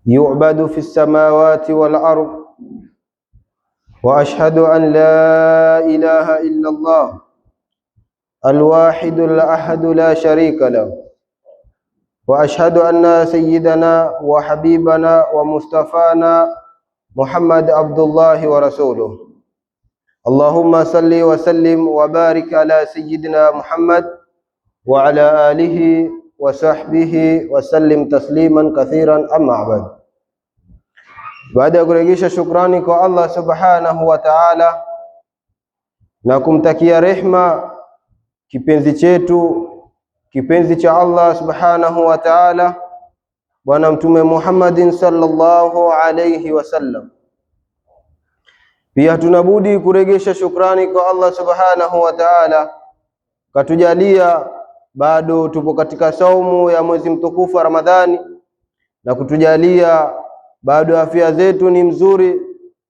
يعبد في السماوات والأرض، وأشهد أن لا إله إلا الله الواحد الأحد لا شريك له، وأشهد أن سيدنا وحبيبنا ومصطفانا محمد عبد الله ورسوله. اللهم صل وسلم وبارك على سيدنا محمد وعلى آله وصحبه وسلم تسليما كثيرا. أما بعد. Baada ya kurejesha shukrani kwa Allah subhanahu wa ta'ala na kumtakia rehma kipenzi chetu, kipenzi cha Allah subhanahu wa ta'ala, Bwana Mtume Muhammadin sallallahu alayhi wasallam, pia tunabudi kurejesha shukrani kwa Allah subhanahu wa ta'ala katujalia bado tupo katika saumu ya mwezi mtukufu wa Ramadhani, na kutujalia bado afya zetu ni mzuri,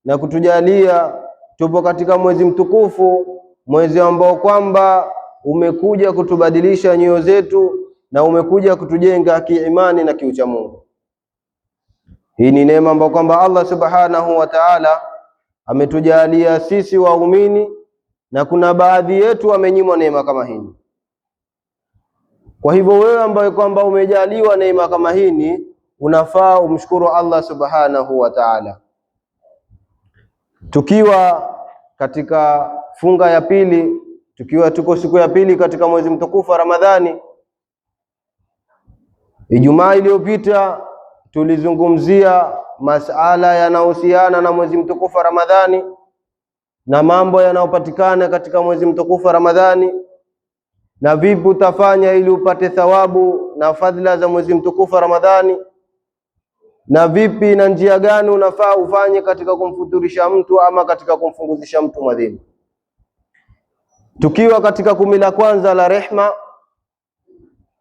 na kutujalia tupo katika mwezi mtukufu, mwezi ambao kwamba umekuja kutubadilisha nyoyo zetu na umekuja kutujenga kiimani na kiucha Mungu. Hii ni neema ambayo kwamba Allah subhanahu wa ta'ala ametujalia sisi waumini, na kuna baadhi yetu wamenyimwa neema kama hii. Kwa hivyo wewe ambaye kwamba umejaliwa neema kama hii, unafaa umshukuru Allah subhanahu wa ta'ala. Tukiwa katika funga ya pili, tukiwa tuko siku ya pili katika mwezi mtukufu wa Ramadhani, Ijumaa iliyopita tulizungumzia masala yanayohusiana na mwezi mtukufu wa Ramadhani na mambo yanayopatikana katika mwezi mtukufu wa Ramadhani, na vipi utafanya ili upate thawabu na fadhila za mwezi mtukufu wa Ramadhani, na vipi na njia gani unafaa ufanye katika kumfuturisha mtu ama katika kumfunguzisha mtu mwadhini. Tukiwa katika kumi la kwanza la rehma,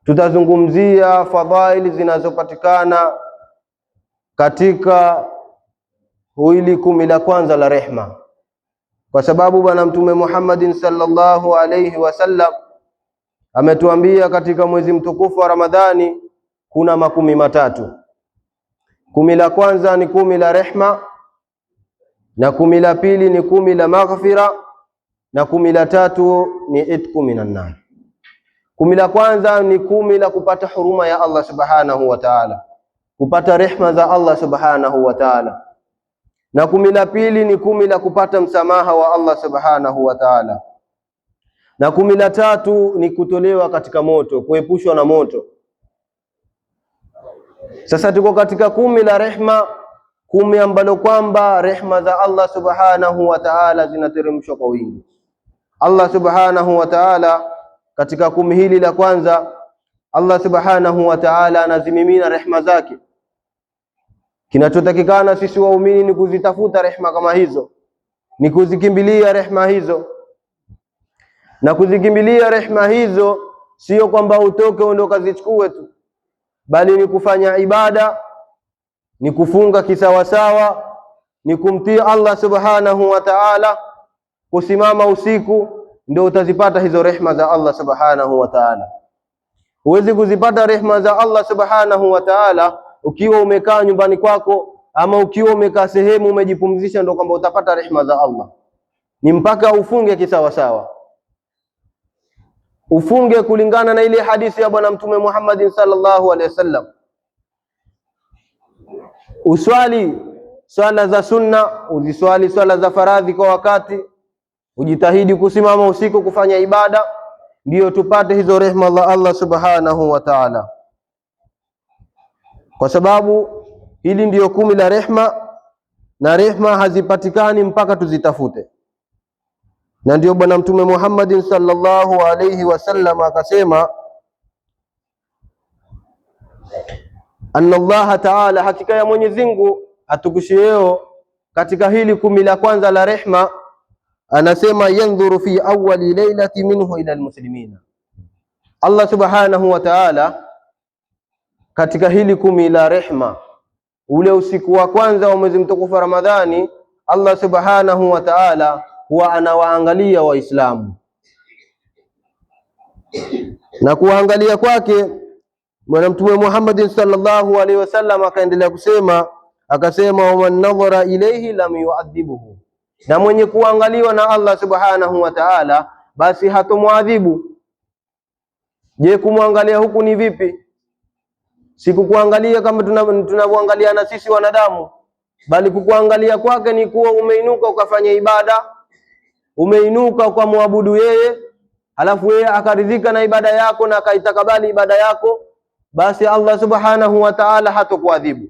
tutazungumzia fadhaili zinazopatikana katika hili kumi la kwanza la rehma, kwa sababu Bwana Mtume Muhammadin sallallahu alayhi wasallam ametuambia katika mwezi mtukufu wa Ramadhani kuna makumi matatu. Kumi la kwanza ni kumi la rehma, na kumi la pili ni kumi la maghfira, na kumi la tatu ni itqu minan nar. Kumi la kwanza ni kumi la kupata huruma ya Allah subhanahu wa ta'ala, kupata rehma za Allah subhanahu wa ta'ala, na kumi la pili ni kumi la kupata msamaha wa Allah subhanahu wa ta'ala, na kumi la tatu ni kutolewa katika moto, kuepushwa na moto. Sasa tuko katika kumi la rehma, kumi ambalo kwamba rehma za Allah subhanahu wa ta'ala zinateremshwa kwa wingi. Allah subhanahu wa ta'ala katika kumi hili la kwanza, Allah subhanahu wa ta'ala anazimimina rehma zake. Kinachotakikana sisi waumini ni kuzitafuta rehma kama hizo, ni kuzikimbilia rehma hizo. Na kuzikimbilia rehma hizo sio kwamba utoke uondoka zichukue tu, bali ni kufanya ibada, ni kufunga kisawasawa, ni kumtii Allah subhanahu wa ta'ala, kusimama usiku, ndio utazipata hizo rehma za Allah subhanahu wa ta'ala. Huwezi kuzipata rehma za Allah subhanahu wa ta'ala ukiwa umekaa nyumbani kwako, ama ukiwa umekaa sehemu umejipumzisha ndio kwamba utapata rehma za Allah. Ni mpaka ufunge kisawasawa, ufunge kulingana na ile hadithi ya Bwana Mtume Muhammad sallallahu alaihi wasallam. Uswali swala za sunna, uziswali swala za faradhi kwa wakati, ujitahidi kusimama usiku kufanya ibada, ndio tupate hizo rehma za Allah subhanahu wa ta'ala. Kwa sababu hili ndiyo kumi la rehma, na rehma hazipatikani mpaka tuzitafute. Na ndio Bwana Mtume Muhammad sallallahu alayhi wasallam akasema, anna Allah ta'ala, hakika ya Mwenyezi Mungu atukushio katika hili kumi la kwanza la rehma, anasema yandhuru fi awwali laylati minhu ila almuslimina. Allah subhanahu wa ta'ala katika hili kumi la rehma, ule usiku wa kwanza wa mwezi mtukufu wa Ramadhani, Allah subhanahu wa ta'ala huwa anawaangalia Waislamu, na kuangalia kwake Bwana Mtume Muhammad sallallahu alaihi wasallam akaendelea kusema, akasema waman nadhara ilayhi lam yu'adhibuhu, na mwenye kuangaliwa na Allah subhanahu wa ta'ala basi hatomuadhibu. Je, kumwangalia huku ni vipi? Sikukuangalia kama tunavyoangalia na sisi wanadamu, bali kukuangalia kwake ni kuwa umeinuka ukafanya ibada, umeinuka ukamwabudu yeye, halafu yeye akaridhika na ibada yako na akaitakabali ibada yako, basi Allah subhanahu wa ta'ala hatokuadhibu.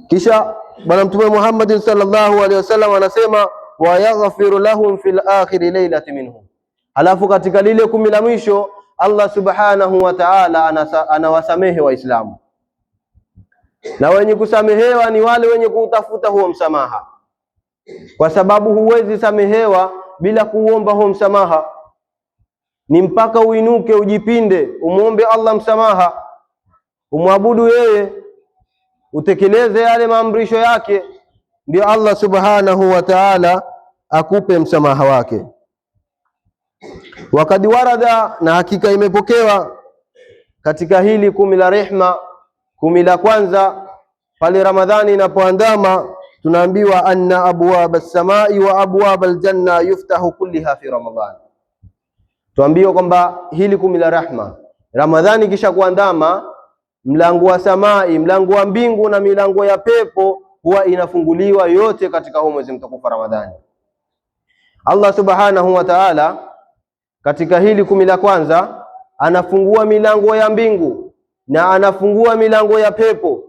Kisha Bwana Mtume Muhammad sallallahu alaihi wasallam anasema wa yaghfiru lahum fil akhir laylati minhum, halafu katika lile 10 la mwisho Allah subhanahu wa ta'ala anawasamehe Waislamu, na wenye kusamehewa ni wale wenye kuutafuta huo msamaha, kwa sababu huwezi samehewa bila kuomba huo msamaha. Ni mpaka uinuke, ujipinde, umuombe Allah msamaha, umwabudu yeye, utekeleze yale maamrisho yake, ndio Allah subhanahu wa ta'ala akupe msamaha wake. Wakad warada, na hakika imepokewa katika hili 10 la rehma, 10 la kwanza pale Ramadhani inapoandama, tunaambiwa anna abwab as-samai wa abwab al-janna yuftahu kulliha fi Ramadhan. Tuambiwa kwamba hili 10 la rahma, Ramadhani kisha kuandama, mlango wa samai, mlango wa mbingu na milango ya pepo huwa inafunguliwa yote katika huo mwezi mtukufu Ramadhani. Allah subhanahu wa ta'ala katika hili 10 la kwanza anafungua milango ya mbingu na anafungua milango ya pepo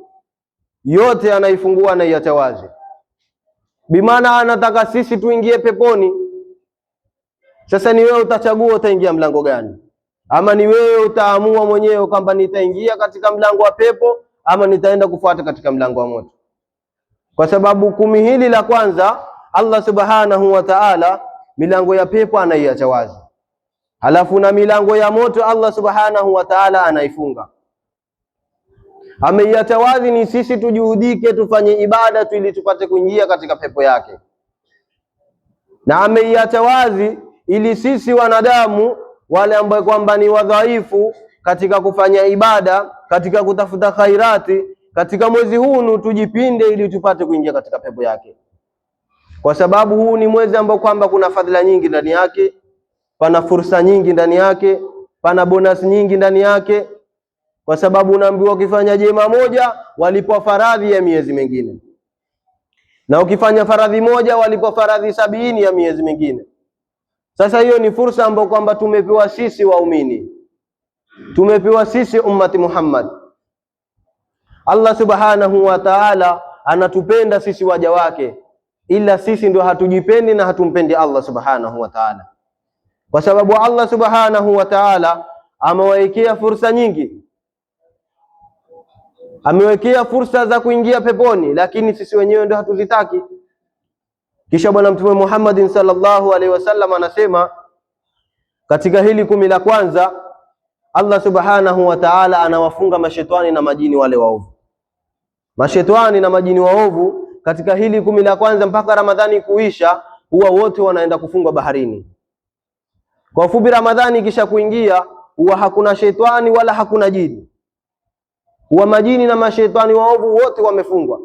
yote, anaifungua na iacha wazi. Bimaana anataka sisi tuingie peponi. Sasa ni wewe utachagua utaingia mlango gani, ama ni wewe utaamua mwenyewe kwamba nitaingia katika mlango wa pepo ama nitaenda kufuata katika mlango wa moto. Kwa sababu 10 hili la kwanza Allah subhanahu wa ta'ala milango ya pepo anaiacha wazi, halafu na milango ya moto Allah subhanahu wa ta'ala anaifunga. Ameiacha wazi ni sisi tujuhudike, tufanye ibada tu ili tupate kuingia katika pepo yake, na ameiacha wazi ili sisi wanadamu wale ambao kwamba ni wadhaifu katika kufanya ibada, katika kutafuta khairati katika mwezi huu tujipinde ili tupate kuingia katika pepo yake, kwa sababu huu ni mwezi ambao kwamba kuna fadhila nyingi ndani yake, pana fursa nyingi ndani yake, pana bonus nyingi ndani yake, kwa sababu unaambiwa ukifanya jema moja walipwa faradhi ya miezi mingine, na ukifanya faradhi moja walipwa faradhi 70 ya miezi mingine. Sasa hiyo ni fursa ambayo kwamba tumepewa sisi waumini, tumepewa sisi ummati Muhammad. Allah subhanahu wa ta'ala anatupenda sisi waja wake, ila sisi ndio hatujipendi na hatumpendi Allah subhanahu wa ta'ala, kwa sababu Allah subhanahu wa ta'ala amewekea fursa nyingi, amewekea fursa za kuingia peponi, lakini sisi wenyewe ndio hatuzitaki. Kisha Bwana Mtume Muhammad sallallahu alaihi wasallam anasema katika hili 10 la kwanza Allah subhanahu wa ta'ala anawafunga mashetani na majini wale waovu. Mashetani na majini waovu katika hili 10 la kwanza mpaka Ramadhani kuisha huwa wote wanaenda kufungwa baharini. Kwa ufupi, Ramadhani kisha kuingia huwa hakuna shetani wala hakuna jini, huwa majini na mashetani waovu wote wamefungwa.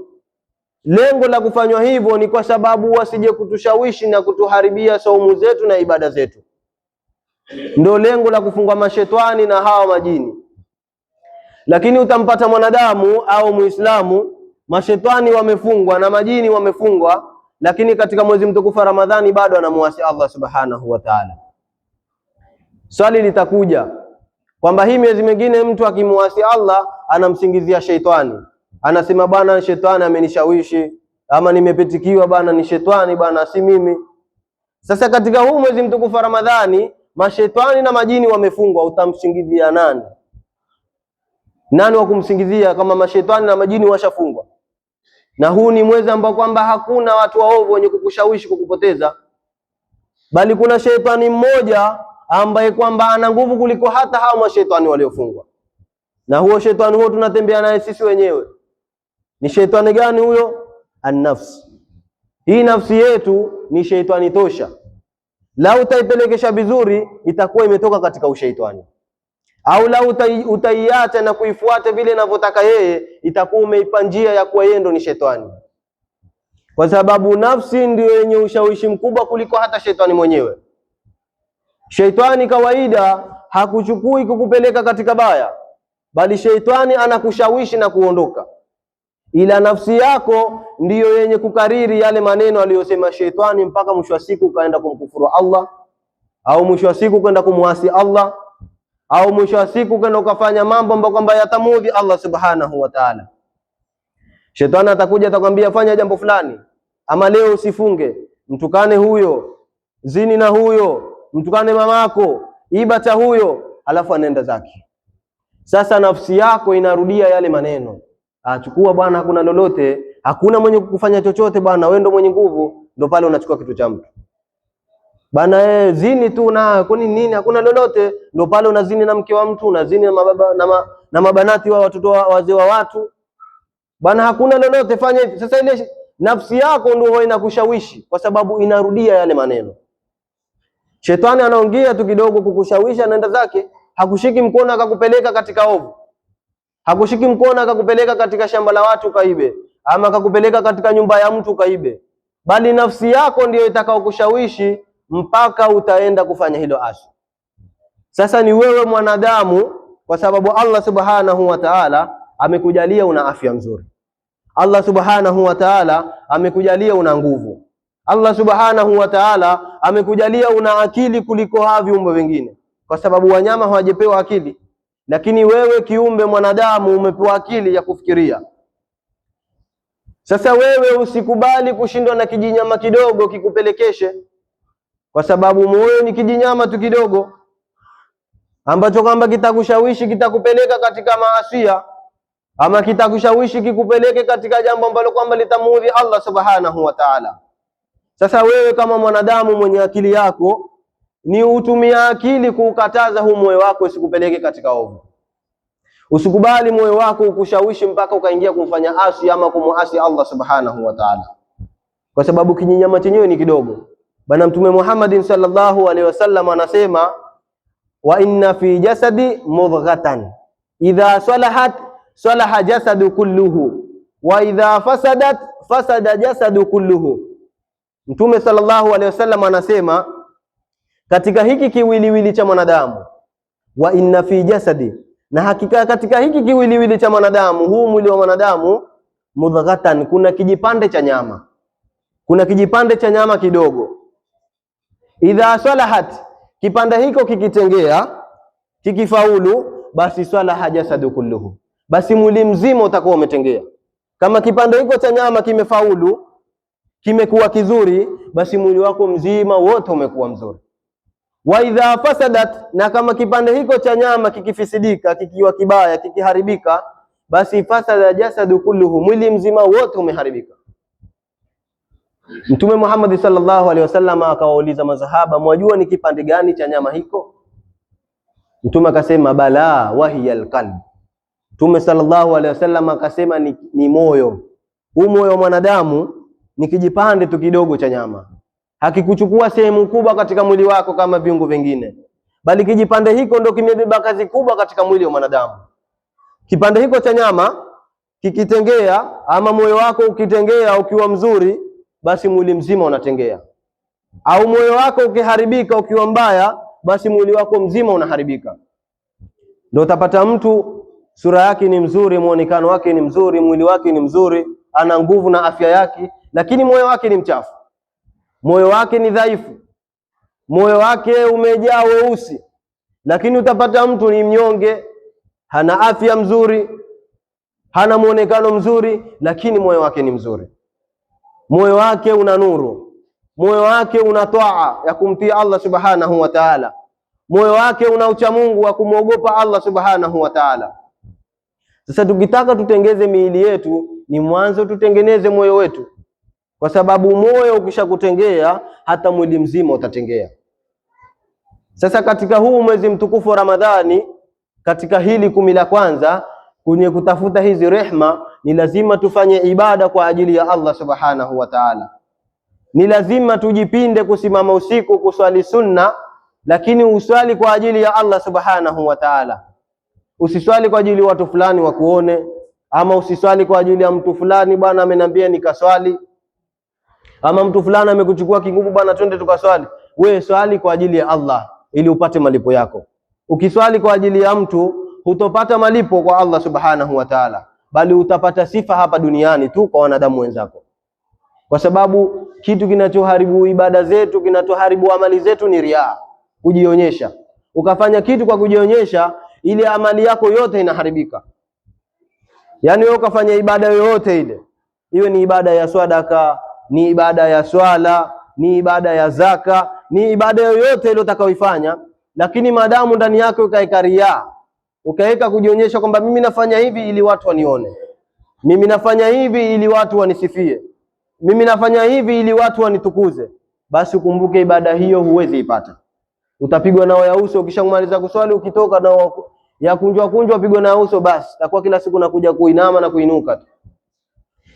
Lengo la kufanywa hivyo ni kwa sababu wasije kutushawishi na kutuharibia saumu zetu na ibada zetu. Ndio lengo la kufungwa mashetani na hawa majini. Lakini utampata mwanadamu au Muislamu mashetani wamefungwa na majini wamefungwa, lakini katika mwezi mtukufu Ramadhani bado anamuasi Allah subhanahu wa ta'ala. Swali litakuja kwamba hii miezi mingine mtu akimuasi Allah anamsingizia sheitani, anasema bwana shetani amenishawishi, ama nimepitikiwa bwana, ni shetani bwana, si mimi. Sasa katika huu mwezi mtukufu Ramadhani mashetani na majini wamefungwa, utamsingizia nani? Nani wa kumsingizia kama mashetani na majini washafungwa? Na huu ni mwezi ambao kwamba hakuna watu waovu wenye kukushawishi kukupoteza, bali kuna shetani mmoja ambaye kwamba ana nguvu kuliko hata hao mashetani waliofungwa. Na huo shetani huo tunatembea naye sisi wenyewe. Ni shetani gani huyo? An-nafs. Hii nafsi yetu ni shetani tosha. Lau utaipelekesha vizuri itakuwa imetoka katika ushaitani. au la utaiacha na kuifuata vile inavyotaka yeye, itakuwa umeipa njia ya kuwa yeye ndo ni shetani, kwa sababu nafsi ndio yenye ushawishi mkubwa kuliko hata shetani mwenyewe. Shetani kawaida hakuchukui kukupeleka katika baya, bali shetani anakushawishi na kuondoka, ila nafsi yako ndiyo yenye kukariri yale maneno aliyosema shetani, mpaka mwisho wa siku kaenda kumkufuru Allah, au mwisho wa siku kwenda kumuasi Allah, au mwisho wa siku kwenda ukafanya mambo ambayo kwamba yatamudhi Allah subhanahu wa ta'ala. Shetani atakuja atakwambia fanya jambo fulani, ama leo usifunge, mtukane huyo, zini na huyo, mtukane mamako, iba cha huyo, alafu anaenda zake. Sasa nafsi yako inarudia yale maneno, achukua bwana, hakuna lolote, hakuna mwenye kukufanya chochote bwana, wewe ndo mwenye nguvu. Ndo pale unachukua kitu cha mtu bwana, zini tu na kuni nini, hakuna lolote. Ndo pale unazini na mke wa mtu, unazini na mababa na mabanati wa watoto wazee wa watu bwana, hakuna lolote, fanya hivi. Sasa ile nafsi yako ndio inakushawishi, kwa sababu inarudia yale maneno. Shetani anaongea tu kidogo kukushawishi, anaenda zake. Hakushiki mkono akakupeleka katika ovu, hakushiki mkono akakupeleka katika shamba la watu kaibe, ama akakupeleka katika nyumba ya mtu kaibe, bali nafsi yako ndiyo itakayokushawishi mpaka utaenda kufanya hilo asi. Sasa ni wewe mwanadamu, kwa sababu Allah subhanahu wa ta'ala amekujalia una afya nzuri, Allah subhanahu wa ta'ala amekujalia una nguvu, Allah subhanahu wa ta'ala amekujalia una akili kuliko hawa viumbe vingine, kwa sababu wanyama hawajepewa akili, lakini wewe kiumbe mwanadamu umepewa akili ya kufikiria. Sasa wewe usikubali kushindwa na kijinyama kidogo kikupelekeshe, kwa sababu moyo ni kijinyama tu kidogo ambacho kwamba kitakushawishi, kitakupeleka katika maasia, ama kitakushawishi kikupeleke katika jambo ambalo kwamba litamuudhi Allah subhanahu wa ta'ala. Sasa wewe kama mwanadamu mwenye akili yako, ni utumia akili kuukataza huu moyo wako usikupeleke katika ovu. Usikubali moyo wako ukushawishi mpaka ukaingia kumfanya asi ama kumuasi Allah subhanahu wa ta'ala, kwa sababu kijinyama chenyewe ni kidogo. Bwana Mtume Muhammadin sallallahu alaihi wasallam anasema, wa inna fi jasadi mudghatan idha salahat salaha jasadu kulluhu wa idha fasadat fasada jasadu kulluhu. Mtume sallallahu alaihi wasallam anasema, katika hiki kiwiliwili cha mwanadamu, wa inna fi jasadi, na hakika katika hiki kiwiliwili cha mwanadamu, huu mwili wa mwanadamu, mudghatan, kuna kijipande cha nyama, kuna kijipande cha nyama kidogo. Idha salahat, kipande hiko kikitengea, kikifaulu, basi salaha jasadu kulluhu, basi mwili mzima utakuwa umetengea. Kama kipande hiko cha nyama kimefaulu, kimekuwa kizuri, basi mwili wako mzima wote umekuwa mzuri. Wa idha fasadat, na kama kipande hiko cha nyama kikifisidika, kikiwa kibaya, kikiharibika, basi fasada jasadu kulluhu, mwili mzima wote umeharibika. Mtume Muhammad sallallahu alaihi wasallam akawauliza masahaba, mwajua ni kipande gani cha nyama hiko? Mtume akasema, bala wahiyal qalb. Mtume sallallahu alaihi wasallam akasema ni moyo. Huu moyo wa mwanadamu ni kijipande tu kidogo cha nyama, hakikuchukua sehemu kubwa katika mwili wako kama viungo vingine, bali kijipande hiko ndo kimebeba kazi kubwa katika mwili wa mwanadamu. Kipande hiko cha nyama kikitengea, ama moyo wako ukitengea ukiwa mzuri, basi mwili mzima unatengea. Au moyo wako ukiharibika ukiwa mbaya, basi mwili wako mzima unaharibika. Ndio utapata mtu sura yake ni mzuri, muonekano wake ni mzuri, mwili wake ni mzuri, ana nguvu na afya yake, lakini moyo wake ni mchafu, moyo wake ni dhaifu, moyo wake umejaa weusi. Lakini utapata mtu ni mnyonge, hana afya mzuri, hana muonekano mzuri, lakini moyo wake ni mzuri, moyo wake una nuru, moyo wake una taa ya kumtii Allah subhanahu wa ta'ala, moyo wake una ucha Mungu wa kumwogopa Allah subhanahu wa ta'ala. Sasa tukitaka tutengeze miili yetu, ni mwanzo tutengeneze moyo wetu, kwa sababu moyo ukishakutengea hata mwili mzima utatengea. Sasa katika huu mwezi mtukufu wa Ramadhani, katika hili 10 la kwanza, kwenye kutafuta hizi rehma, ni lazima tufanye ibada kwa ajili ya Allah subhanahu wa ta'ala. Ni lazima tujipinde kusimama usiku kuswali sunna, lakini uswali kwa ajili ya Allah subhanahu wa ta'ala. Usiswali kwa ajili watu fulani wakuone, ama usiswali kwa ajili ya mtu fulani, bwana ameniambia nikaswali, ama mtu fulani amekuchukua kinguvu, bwana twende tukaswali. Wewe swali kwa ajili ya Allah ili upate malipo yako. Ukiswali kwa ajili ya mtu hutopata malipo kwa Allah subhanahu wa ta'ala, bali utapata sifa hapa duniani tu kwa wanadamu wenzako. Kwa sababu kitu kinachoharibu ibada zetu, kinachoharibu amali zetu ni riaa, kujionyesha. Ukafanya kitu kwa kujionyesha, ile amali yako yote inaharibika. Yani wewe ukafanya ibada yoyote ile, iwe ni ibada ya sadaka, ni ibada ya swala, ni ibada ya zaka, ni ibada yoyote ile utakayoifanya, lakini maadamu ndani yako ukaeka riaa, ukaweka kujionyesha kwamba mimi nafanya hivi ili watu wanione, mimi nafanya hivi ili watu wanisifie, mimi nafanya hivi ili watu wanitukuze, basi ukumbuke ibada hiyo huwezi ipata. Utapigwa nao ya uso. Ukishamaliza kuswali, ukitoka na ya kunjwa pigwa na uso, basi takuwa kila siku nakuja kuinama na kuinuka tu.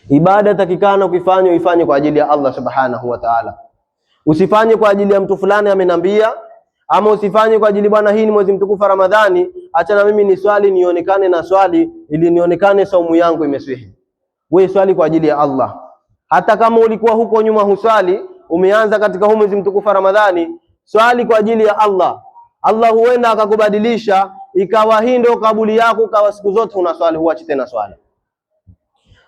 Ibada takikana ukifanya uifanye kwa ajili ya Allah subhanahu wa ta'ala. Usifanye kwa ajili ya mtu fulani amenambia, ama usifanye kwa ajili bwana hii ni mwezi mtukufu Ramadhani, acha na mimi ni swali nionekane na swali ili nionekane saumu yangu imeswihi. Wewe swali kwa ajili ya Allah. Hata kama ulikuwa huko nyuma huswali, umeanza katika huu mwezi mtukufu Ramadhani, swali kwa ajili ya Allah. Allah huenda akakubadilisha ikawa hii ndio kabuli yako, kawa siku zote unaswali, huachi tena swali.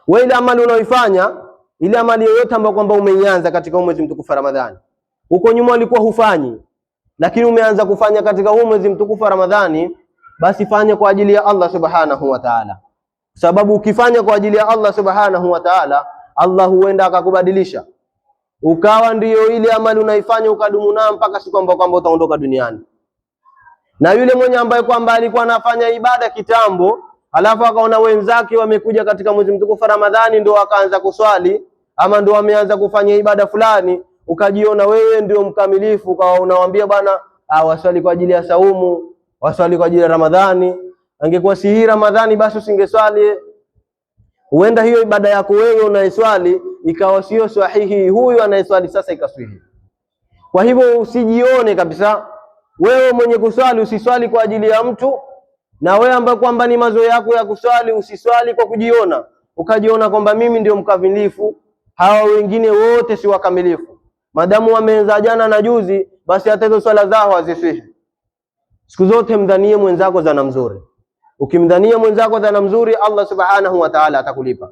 Wewe ile amali unaoifanya, ile amali yoyote ambayo kwamba umeianza katika mwezi mtukufu Ramadhani, huko nyuma ulikuwa hufanyi, lakini umeanza kufanya katika huu mwezi mtukufu Ramadhani, basi fanya kwa ajili ya Allah subhanahu wa ta'ala. Sababu ukifanya kwa ajili ya Allah subhanahu wa ta'ala, Allah huenda akakubadilisha, ukawa ndiyo ile amali unaifanya ukadumu nayo mpaka siku ambayo kwamba utaondoka duniani. Na yule mwenye ambaye kwamba alikuwa anafanya ibada kitambo, alafu akaona wenzake wamekuja katika mwezi mtukufu Ramadhani ndio akaanza kuswali, ama ndio wameanza kufanya ibada fulani, ukajiona wewe ndio mkamilifu, kwa unawaambia bwana waswali kwa ajili ya saumu, waswali kwa ajili ya Ramadhani. Angekuwa si hii Ramadhani basi usingeswali. Huenda hiyo ibada yako wewe unaiswali ikawa sio sahihi, huyu anayeswali sasa ikaswihi. Kwa hivyo usijione kabisa wewe mwenye kuswali, usiswali kwa ajili ya mtu. Na wewe ambaye kwamba ni mazoea yako ya kuswali, usiswali kwa kujiona, ukajiona kwamba mimi ndio mkamilifu, hawa wengine wote si wakamilifu. Madamu wameanza jana na juzi, basi hata hizo swala zao haziswihi. Siku zote mdhanie mwenzako dhana mzuri. Ukimdhania mwenzako dhana mzuri, Allah subhanahu wa ta'ala atakulipa.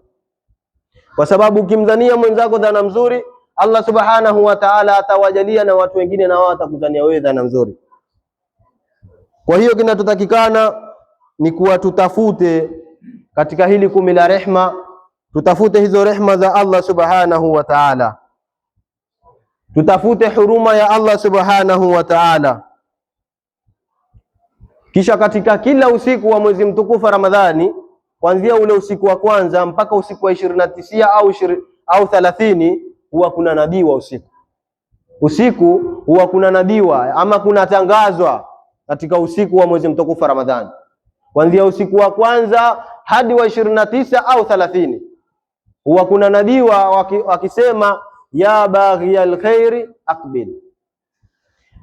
Kwa sababu ukimdhania mwenzako dhana mzuri, Allah subhanahu wa ta'ala atawajalia na watu wengine na wao watakudhania wewe dhana mzuri. Kwa hiyo kinachotakikana ni kuwa tutafute katika hili 10 la rehma, tutafute hizo rehma za Allah subhanahu wa ta'ala, tutafute huruma ya Allah subhanahu wa ta'ala. Kisha katika kila usiku wa mwezi mtukufu Ramadhani, kuanzia ule usiku wa kwanza mpaka usiku wa 29 au 30, huwa kuna nabii wa usiku. Usiku huwa kuna nabiwa ama kuna tangazwa katika usiku wa mwezi mtukufu Ramadhani, kuanzia usiku wa kwanza hadi wa 29 au 30, huwa kuna nabiwa wakisema ya baghiyal khairi aqbil,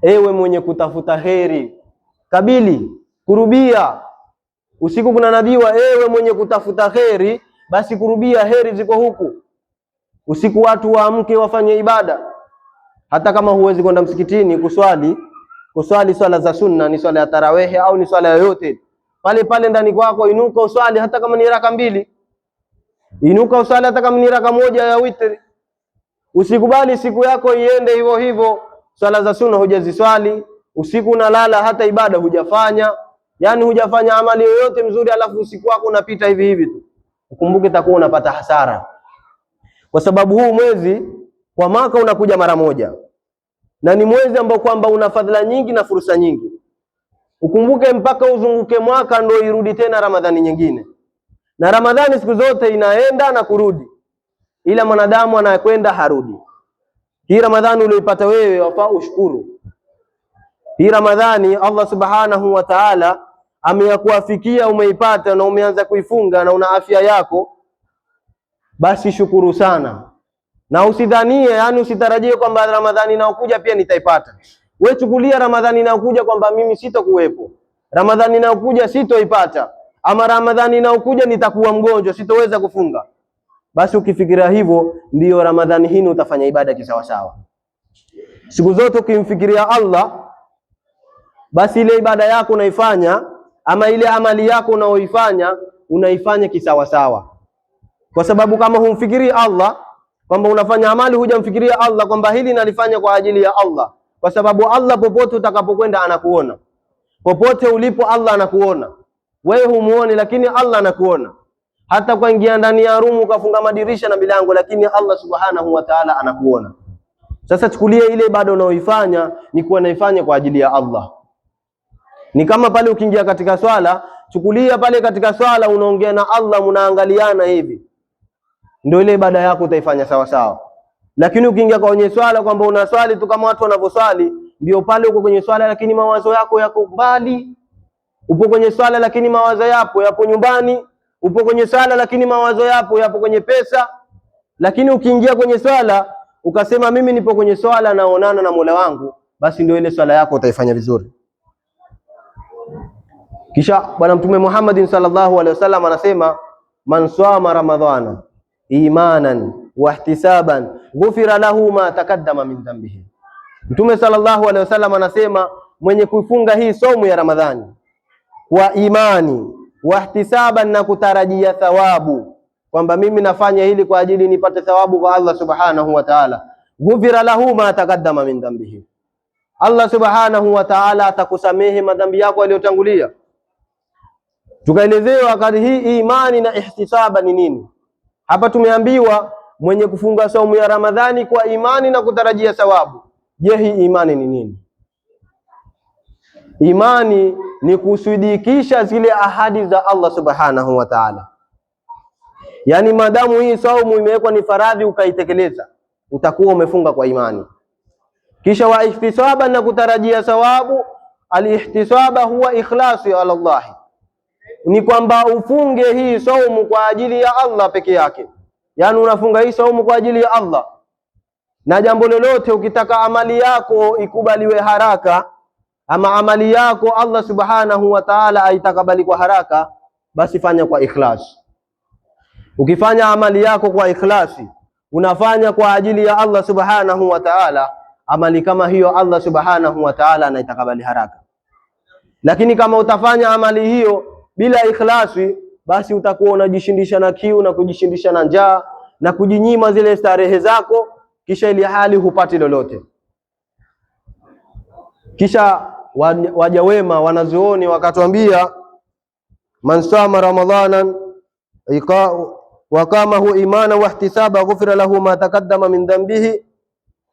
ewe mwenye kutafuta heri kabili, kurubia. Usiku kuna nabiwa, ewe mwenye kutafuta heri, basi kurubia, heri ziko huku. Usiku watu waamke wafanye ibada, hata kama huwezi kwenda msikitini kuswali swala za sunna, ni swala ya tarawehe au ni swala yoyote, pale pale ndani kwako inuka uswali, hata kama ni raka 2, inuka uswali hata kama ni raka 1 ya witri. Usikubali siku yako iende hivyo hivyo, swala za sunna hujaziswali, usiku unalala, hata ibada hujafanya, yani hujafanya amali yoyote mzuri, alafu usiku wako unapita hivi hivi tu. Ukumbuke takuwa unapata hasara, kwa sababu huu mwezi kwa mwaka unakuja mara moja, na ni mwezi ambao kwamba una fadhila nyingi na fursa nyingi. Ukumbuke mpaka uzunguke mwaka ndio irudi tena Ramadhani nyingine, na Ramadhani siku zote inaenda na kurudi, ila mwanadamu anakwenda harudi. Hii Ramadhani ulioipata wewe wafaa ushukuru. Hii Ramadhani Allah subhanahu wa ta'ala ameyakuafikia, umeipata na umeanza kuifunga na una afya yako, basi shukuru sana. Na usidhanie, yani usitarajie kwamba Ramadhani inayokuja pia nitaipata. Wewe chukulia Ramadhani inayokuja kwamba mimi sitakuwepo, Ramadhani inayokuja sitoipata, ama Ramadhani inayokuja nitakuwa mgonjwa, sitoweza kufunga. Basi ukifikiria hivyo, ndiyo Ramadhani hii utafanya ibada kisawasawa. Siku zote ukimfikiria Allah, basi ile ibada yako unaifanya, ama ile amali yako unaoifanya, unaifanya kisawasawa. Kwa sababu kama humfikiri Allah kwamba unafanya amali, hujamfikiria Allah kwamba hili nalifanya kwa ajili ya Allah, kwa sababu Allah popote utakapokwenda anakuona. Popote ulipo Allah anakuona. Wewe humuoni, lakini Allah anakuona. Hata kuingia ndani ya rumu ukafunga madirisha na milango, lakini Allah subhanahu wa ta'ala anakuona. Sasa chukulia ile ibada unaoifanya ni kuwa naifanya kwa ajili ya Allah. Ni kama pale ukiingia katika swala, chukulia pale katika swala unaongea na Allah, mnaangaliana hivi, ndio ile ibada yako utaifanya sawa sawa. Lakini ukiingia kwenye swala kwamba unaswali tu kama watu wanavyoswali, ndio pale uko kwenye swala lakini mawazo yako yako mbali. Upo kwenye swala lakini mawazo yapo nyumbani. Upo kwenye swala lakini mawazo yapo kwenye pesa. Lakini ukiingia kwenye swala ukasema mimi nipo kwenye swala naonana na Mola wangu, basi ndio ile swala yako utaifanya vizuri. Kisha Bwana Mtume Muhammad sallallahu alaihi wasallam anasema, man swama ramadhana imanan wa ihtisaban ghufira lahu ma taqaddama min dhanbihi. Mtume sallallahu alaihi wasallam anasema, mwenye kufunga hii somu ya Ramadhani kwa imani wa ihtisaban, na kutarajia thawabu, kwamba mimi nafanya hili kwa ajili nipate thawabu kwa Allah subhanahu wa ta'ala, ghufira lahu ma taqaddama min dhanbihi, Allah subhanahu wa ta'ala atakusamehe madhambi yako yaliyotangulia. Tukaelezewa wakati hii imani na ihtisaba ni nini. Hapa tumeambiwa mwenye kufunga saumu ya Ramadhani kwa imani na kutarajia thawabu. Je, hii imani ni nini? Imani ni kusidikisha zile ahadi za Allah subhanahu wa ta'ala. Yaani madamu hii saumu imewekwa ni faradhi ukaitekeleza, utakuwa umefunga kwa imani. Kisha wa ihtisaba, na kutarajia thawabu. Al-ihtisaba huwa ikhlasi ala Allah, ni kwamba ufunge hii saumu kwa ajili ya Allah peke yake. Yaani unafunga hii saumu kwa ajili ya Allah. Na jambo lolote ukitaka amali yako ikubaliwe haraka, ama amali yako Allah subhanahu wa ta'ala aitakabali kwa haraka, basi fanya kwa ikhlas. Ukifanya amali yako kwa ikhlasi, unafanya kwa ajili ya Allah subhanahu wa ta'ala, amali kama hiyo Allah subhanahu wa ta'ala anaitakabali haraka. Lakini kama utafanya amali hiyo bila ikhlasi, basi utakuwa unajishindisha na kiu na kujishindisha na njaa na kujinyima zile starehe zako, kisha ili hali hupati lolote. Kisha waja wema wanazuoni wakatuambia, man sama ramadhanan wa kamahu imana wa ihtisaba ghufira lahu ma taqaddama min dhanbihi.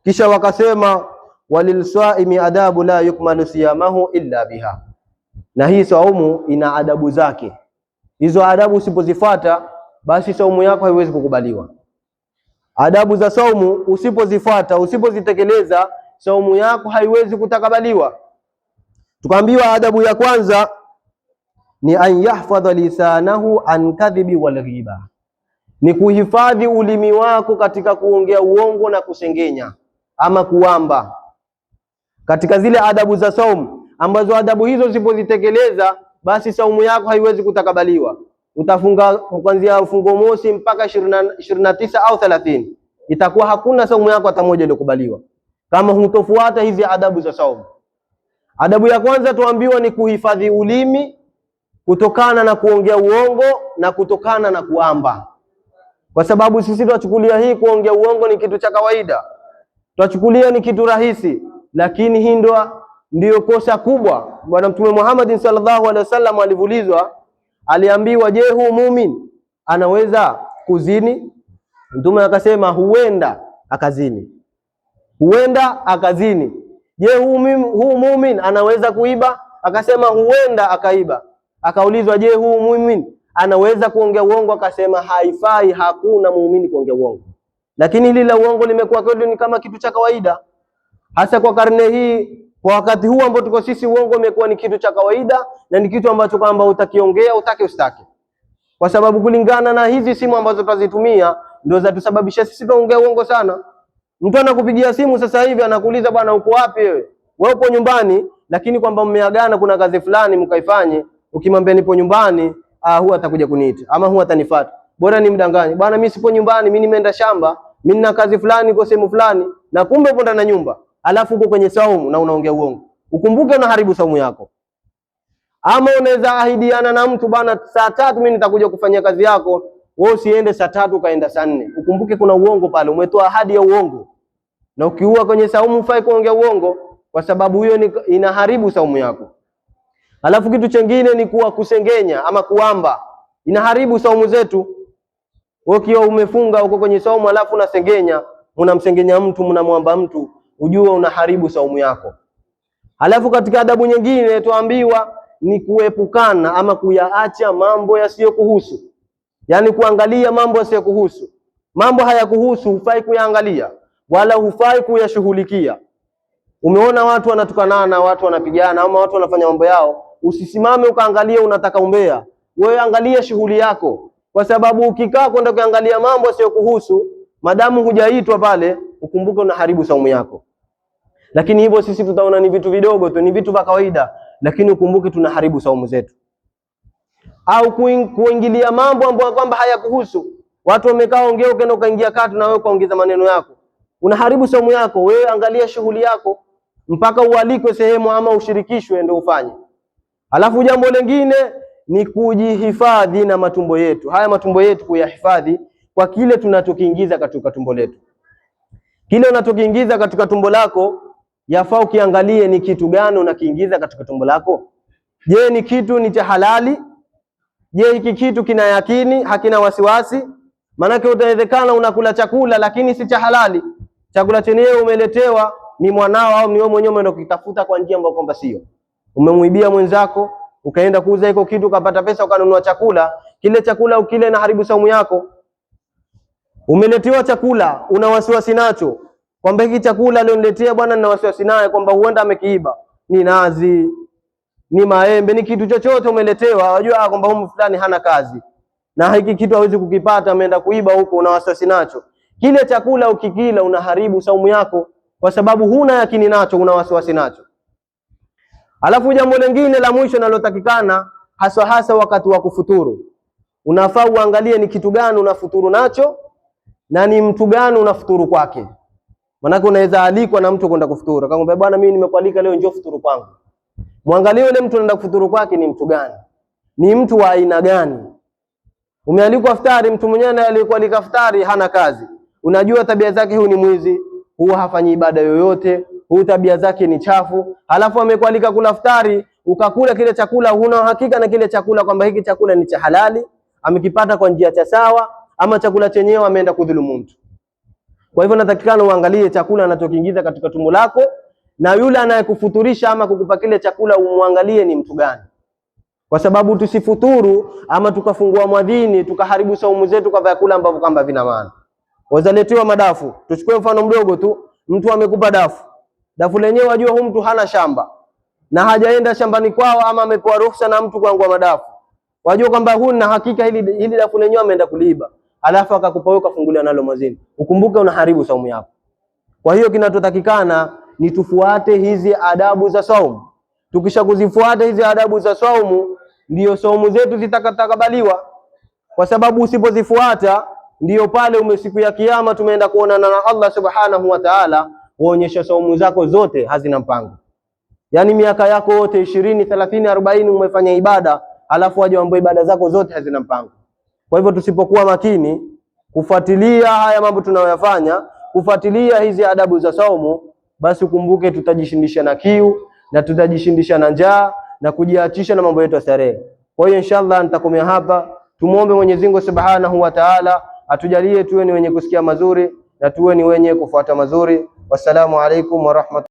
Kisha wakasema, walilswaimi adabu la yukmalu siyamahu illa biha. Na hii saumu ina adabu zake. Hizo adabu usipozifuata, basi saumu yako haiwezi kukubaliwa. Adabu za saumu usipozifuata, usipozitekeleza, saumu yako haiwezi kutakabaliwa. Tukaambiwa adabu ya kwanza ni an yahfadha lisanahu an kadhibi wal ghiba, ni kuhifadhi ulimi wako katika kuongea uongo na kusengenya ama kuamba. Katika zile adabu za saumu, ambazo adabu hizo usipozitekeleza, basi saumu yako haiwezi kutakabaliwa. Utafunga kuanzia ufungo mosi mpaka 29 au 30, itakuwa hakuna saumu yako hata moja iliyokubaliwa kama hutofuata hizi adabu za saumu. Adabu ya kwanza tuambiwa ni kuhifadhi ulimi kutokana na kuongea uongo na kutokana na kuamba. Kwa sababu sisi tunachukulia hii kuongea uongo ni kitu cha kawaida, tunachukulia ni kitu rahisi, lakini hii ndio kosa kubwa. Bwana Mtume Muhammad sallallahu alaihi wasallam alivulizwa, aliambiwa, je, huu muumini anaweza kuzini? Mtume akasema huenda akazini. Huenda akazini. Je, huu muumini anaweza kuiba? Akasema huenda akaiba. Akaulizwa, je, huu muumini anaweza kuongea uongo? Akasema haifai, hakuna muumini kuongea uongo. Lakini hili la uongo limekuwa kweli ni kama kitu cha kawaida, hasa kwa karne hii. Kwa wakati huu ambao tuko sisi, uongo umekuwa ni kitu cha kawaida na ni kitu ambacho kwamba utakiongea utake ustake. Kwa sababu kulingana na hizi simu ambazo tunazitumia ndio zatusababisha sisi tuongee uongo sana. Mtu anakupigia simu sasa hivi anakuuliza, bwana uko wapi wewe? Wewe upo nyumbani, lakini kwamba mmeagana kuna kazi fulani mkaifanye, ukimwambia nipo nyumbani, huwa atakuja kuniita ama huwa atanifuata. Bora nimdanganye, bwana mimi sipo nyumbani, mimi nimeenda shamba, mimi nina kazi fulani kwa sehemu fulani, na kumbe upo ndani ya nyumba. Alafu uko kwenye saumu na unaongea uongo. Ukumbuke unaharibu saumu yako. Ama unaweza ahidiana na mtu, bwana saa 3 mimi nitakuja kufanya kazi yako, wewe usiende saa 3 kaenda saa 4. Ukumbuke kuna uongo pale, umetoa ahadi ya uongo. Na ukiua kwenye saumu hufai kuongea uongo, kwa sababu hiyo inaharibu saumu yako. Alafu kitu chengine ni kuwa kusengenya ama kuamba, inaharibu saumu zetu. Ukiwa umefunga uko kwenye saumu alafu unasengenya, unamsengenya mtu, mnamwamba mtu, ujue unaharibu saumu yako. Alafu katika adabu nyingine tuambiwa ni kuepukana ama kuyaacha mambo yasiyokuhusu. Yani kuangalia mambo yasiyokuhusu. Mambo hayakuhusu hufai kuyaangalia wala hufai kuyashughulikia. Umeona watu wanatukanana, watu wanapigana ama watu wanafanya mambo yao, usisimame ukaangalia unataka umbea. Wewe angalia shughuli yako, kwa sababu ukikaa kwenda kuangalia mambo yasiyokuhusu, madamu hujaitwa pale, ukumbuke unaharibu saumu yako. Lakini hivyo sisi tutaona ni vitu vidogo tu, ni vitu vya kawaida, lakini ukumbuke tunaharibu saumu zetu. Au kuingilia mambo ambayo kwamba hayakuhusu. Watu wamekaa ongea, ukaenda ukaingia kati na wewe ukaongeza maneno yako, unaharibu saumu yako. Wewe angalia shughuli yako mpaka ualikwe sehemu ama ushirikishwe ndio ufanye. Alafu jambo lingine ni kujihifadhi na matumbo yetu. Haya matumbo yetu kuyahifadhi kwa kile tunachokiingiza katika tumbo letu. Kile unachokiingiza katika tumbo lako yafaa ukiangalie ni kitu gani unakiingiza katika tumbo lako. Je, ni kitu ni cha halali? Je, hiki kitu kina yakini, hakina wasiwasi? Maanake utawezekana unakula chakula lakini si cha halali. Chakula chenyewe umeletewa ni mwanao au ni wewe mwenyewe umeenda kutafuta kwa njia ambayo kwamba sio. Umemuibia mwenzako, ukaenda kuuza hiko kitu ukapata pesa ukanunua chakula, kile chakula ukile na haribu saumu yako. Umeletewa chakula, una wasiwasi nacho, kwamba hiki chakula leo niletea bwana nina wasiwasi naye kwamba huenda amekiiba. Ni nazi, ni maembe, ni kitu chochote umeletewa, wajua kwamba huyu fulani hana kazi na hiki kitu hawezi kukipata, ameenda kuiba huko, una wasiwasi nacho. Kile chakula ukikila unaharibu saumu yako, kwa sababu huna yakini nacho, una wasiwasi nacho. Alafu jambo lingine la mwisho nalotakikana hasa wakati wa kufuturu, unafaa uangalie ni kitu gani unafuturu nacho na ni mtu gani unafuturu kwake. Maana unaweza alikwa na mtu kwenda kufuturu, akamwambia bwana mimi nimekualika leo njoo futuru kwangu. Muangalie yule mtu anaenda kufuturu kwake ni mtu gani? Ni mtu wa aina gani? Umealikwa iftari, mtu mwenyewe aliyekualika iftari hana kazi. Unajua tabia zake, huyu ni mwizi, huwa hafanyi ibada yoyote, huyu tabia zake ni chafu. Halafu amekualika kula iftari, ukakula kile chakula, huna uhakika na kile chakula kwamba hiki chakula ni cha halali, amekipata kwa njia cha sawa, ama chakula chenyewe ameenda kudhulumu mtu. Kwa hivyo natakikana uangalie chakula anachokiingiza katika tumbo lako, na yule anayekufuturisha ama kukupa kile chakula umwangalie ni mtu gani. Kwa sababu tusifuturu ama tukafungua mwadhini tukaharibu saumu zetu kwa vyakula ambavyo kwamba vina maana. Wazaletewa madafu. Tuchukue mfano mdogo tu, mtu amekupa dafu. Dafu lenyewe wajua huyu mtu hana shamba na hajaenda shambani kwao ama amepewa ruhusa na mtu kuangua madafu. Wajua kwamba huyu na hakika hili dafu lenyewe ameenda kuliiba. Alafu akakupa wewe ukafungulia nalo mwadhini. Ukumbuke unaharibu saumu yako. Kwa hiyo kinachotakikana ni tufuate hizi adabu za saumu. Tukisha kuzifuata hizi adabu za saumu, ndiyo saumu zetu zitatakabaliwa. Kwa sababu usipozifuata, ndiyo pale siku ya kiyama tumeenda kuonana na Allah subhanahu wa ta'ala, waonyesha saumu zako zote hazina mpango. Yani miaka yako yote 20, 30, 40 umefanya ibada, alafu waje waambie ibada zako zote hazina mpango. Kwa hivyo tusipokuwa makini kufuatilia haya mambo tunayoyafanya, kufuatilia hizi adabu za saumu, basi ukumbuke tutajishindisha na kiu na tutajishindisha na njaa na kujiachisha na mambo yetu ya starehe. Kwa hiyo inshallah nitakomea hapa. Tumuombe Mwenyezi Mungu Subhanahu wa Ta'ala atujalie tuwe ni wenye kusikia mazuri na tuwe ni wenye kufuata mazuri. Wassalamu alaikum wa rahmatullahi